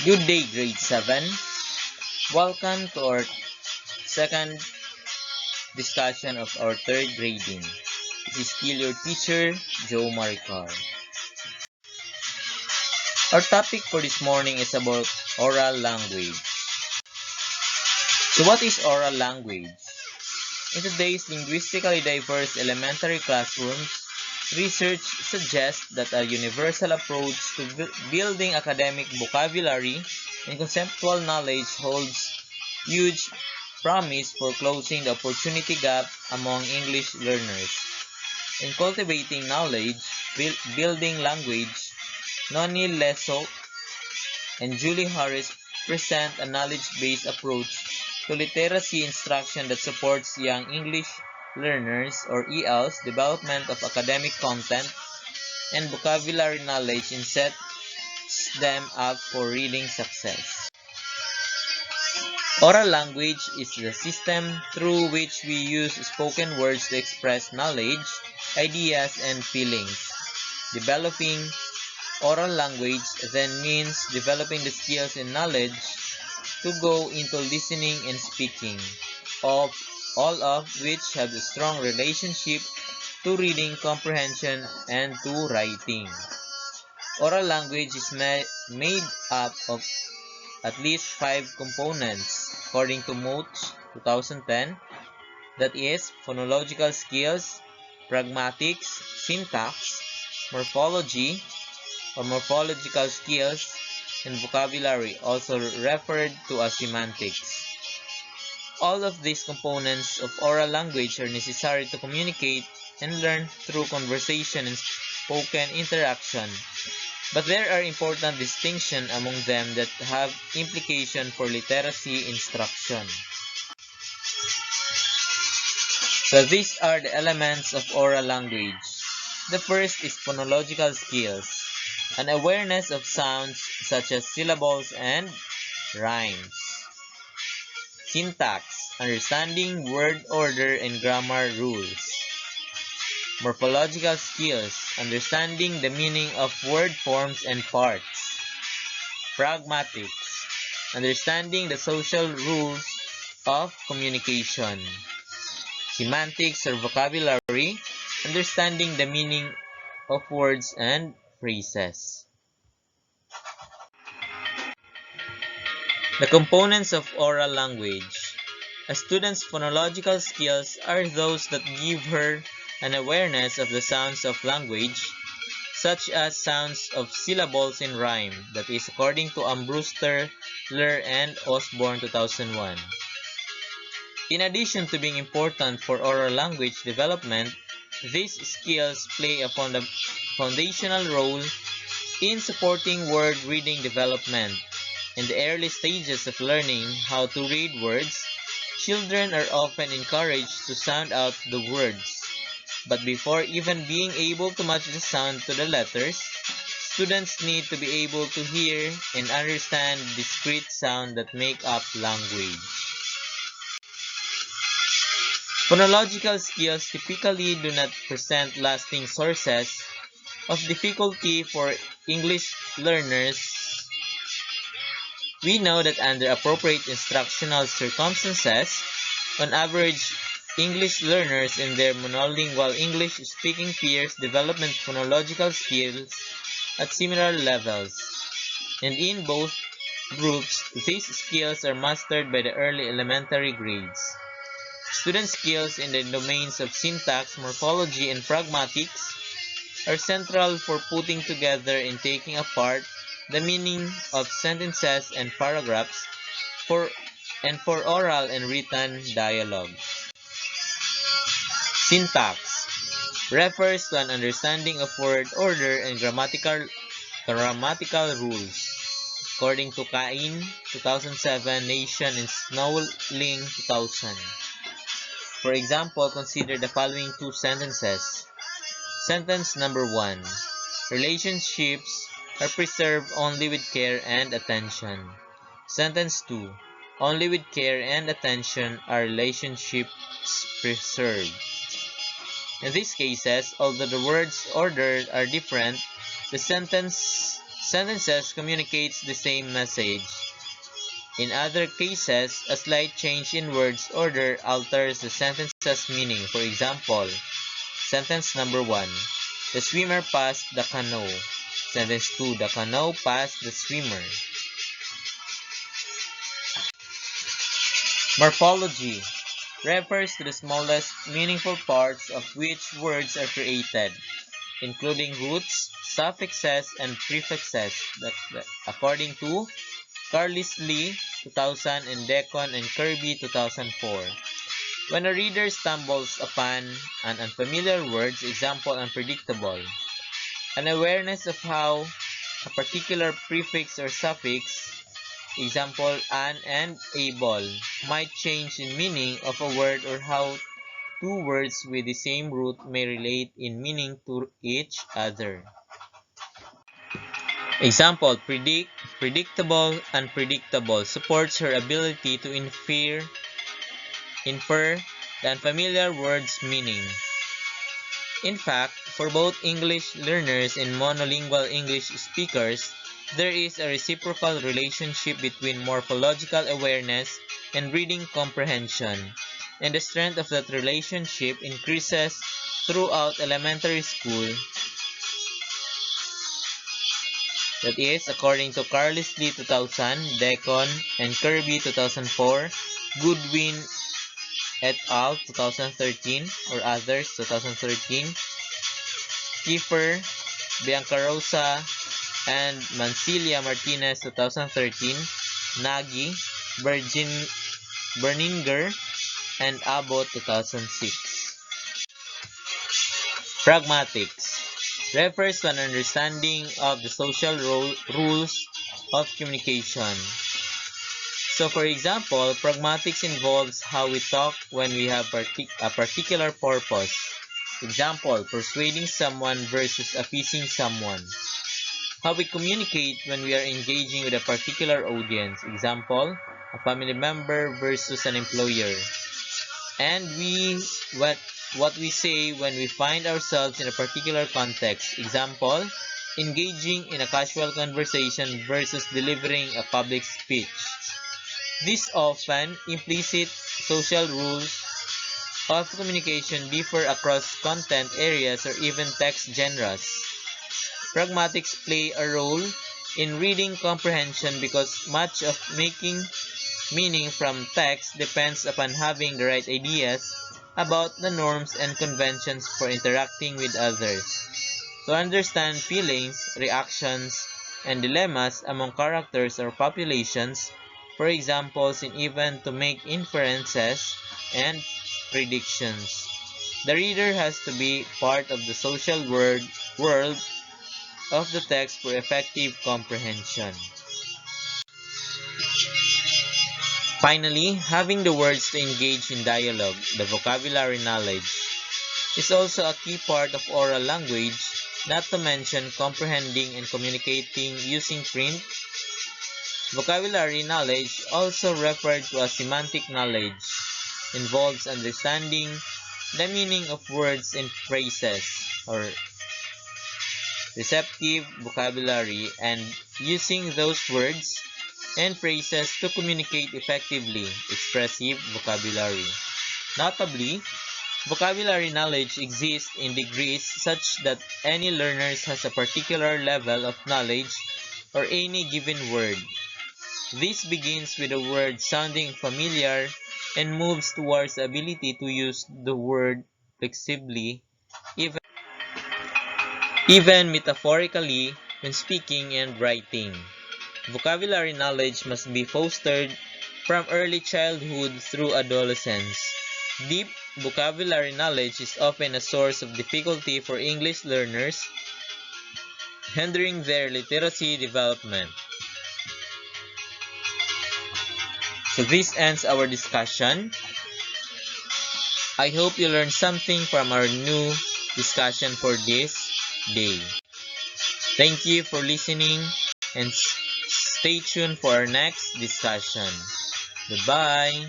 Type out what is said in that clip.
Good day, grade 7. Welcome to our second discussion of our third grading. This is still your teacher, Joe Maricar. Our topic for this morning is about oral language. So what is oral language? In today's linguistically diverse elementary classrooms, research suggests that a universal approach to building academic vocabulary and conceptual knowledge holds huge promise for closing the opportunity gap among English learners. In cultivating knowledge, building language, Noni Leso and Julie Harris present a knowledge-based approach to literacy instruction that supports young English learners or ELs' development of academic content and vocabulary knowledge and sets them up for reading success. Oral language is the system through which we use spoken words to express knowledge, ideas, and feelings. Developing oral language then means developing the skills and knowledge to go into listening and speaking, all of which have a strong relationship to reading comprehension and to writing. Oral language is made up of at least 5 components, according to Moch 2010, that is, phonological skills, pragmatics, syntax, morphology, or morphological skills, and vocabulary, also referred to as semantics. All of these components of oral language are necessary to communicate and learn through conversation and spoken interaction, but there are important distinctions among them that have implication for literacy instruction. So these are the elements of oral language. The first is phonological skills, an awareness of sounds such as syllables and rhymes. Syntax, understanding word order and grammar rules. Morphological skills, understanding the meaning of word forms and parts. Pragmatics, understanding the social rules of communication. Semantics or vocabulary, understanding the meaning of words and phrases. The components of oral language. A student's phonological skills are those that give her an awareness of the sounds of language, such as sounds of syllables in rhyme, that is according to Ambruster, Ler, and Osborne 2001. In addition to being important for oral language development, these skills play a foundational role in supporting word reading development. In the early stages of learning how to read words, children are often encouraged to sound out the words. But before even being able to match the sound to the letters, students need to be able to hear and understand discrete sounds that make up language. Phonological skills typically do not present lasting sources of difficulty for English learners. We know that under appropriate instructional circumstances, on average, English learners and their monolingual English-speaking peers develop phonological skills at similar levels, and in both groups, these skills are mastered by the early elementary grades. Student skills in the domains of syntax, morphology, and pragmatics are central for putting together and taking apart the meaning of sentences and paragraphs for oral and written dialogue. Syntax refers to an understanding of word order and grammatical rules. According to Cain 2007, Nation, and Snowling 2000. For example, consider the following two sentences. Sentence number 1. Relationships are preserved only with care and attention. Sentence 2. Only with care and attention are relationships preserved. In these cases, although the words ordered are different, the sentence sentences communicates the same message. In other cases, a slight change in words order alters the sentence's meaning. For example, sentence number 1, the swimmer passed the canoe. Sentence 2, the canoe passed the swimmer. Morphology refers to the smallest meaningful parts of which words are created, including roots, suffixes, and prefixes, according to Carlisle 2000 and Deacon and Kirby 2004. When a reader stumbles upon an unfamiliar word, example unpredictable, an awareness of how a particular prefix or suffix, example an and able, might change in meaning of a word, or how two words with the same root may relate in meaning to each other. Example, predict, predictable, unpredictable supports her ability to infer the unfamiliar word's meaning. In fact, for both English learners and monolingual English speakers, there is a reciprocal relationship between morphological awareness and reading comprehension, and the strength of that relationship increases throughout elementary school. That is, according to Carlisle 2000, Deacon, and Kirby 2004, Goodwin et al. 2013, or others 2013, Kiefer, Biancarosa, and Mancilia Martinez 2013, Nagy, Berninger, and Abbott 2006. Pragmatics refers to an understanding of the social rules of communication. So for example, pragmatics involves how we talk when we have a particular purpose. Example, persuading someone versus appeasing someone. How we communicate when we are engaging with a particular audience. Example, a family member versus an employer. And what we say when we find ourselves in a particular context. Example, engaging in a casual conversation versus delivering a public speech. These often implicit social rules of communication differ across content areas or even text genres. Pragmatics play a role in reading comprehension because much of making meaning from text depends upon having the right ideas about the norms and conventions for interacting with others. To understand feelings, reactions, and dilemmas among characters or populations, for examples, and even to make inferences and predictions, the reader has to be part of the social world of the text for effective comprehension. Finally, having the words to engage in dialogue, the vocabulary knowledge, is also a key part of oral language, not to mention comprehending and communicating using print. Vocabulary knowledge, also referred to as semantic knowledge, involves understanding the meaning of words and phrases, or receptive vocabulary, and using those words and phrases to communicate effectively, expressive vocabulary. Notably, vocabulary knowledge exists in degrees such that any learner has a particular level of knowledge or any given word. This begins with a word sounding familiar and moves towards the ability to use the word flexibly, even metaphorically, when speaking and writing. Vocabulary knowledge must be fostered from early childhood through adolescence. Deep vocabulary knowledge is often a source of difficulty for English learners, hindering their literacy development. So this ends our discussion. I hope you learned something from our new discussion for this day. Thank you for listening and stay tuned for our next discussion. Goodbye.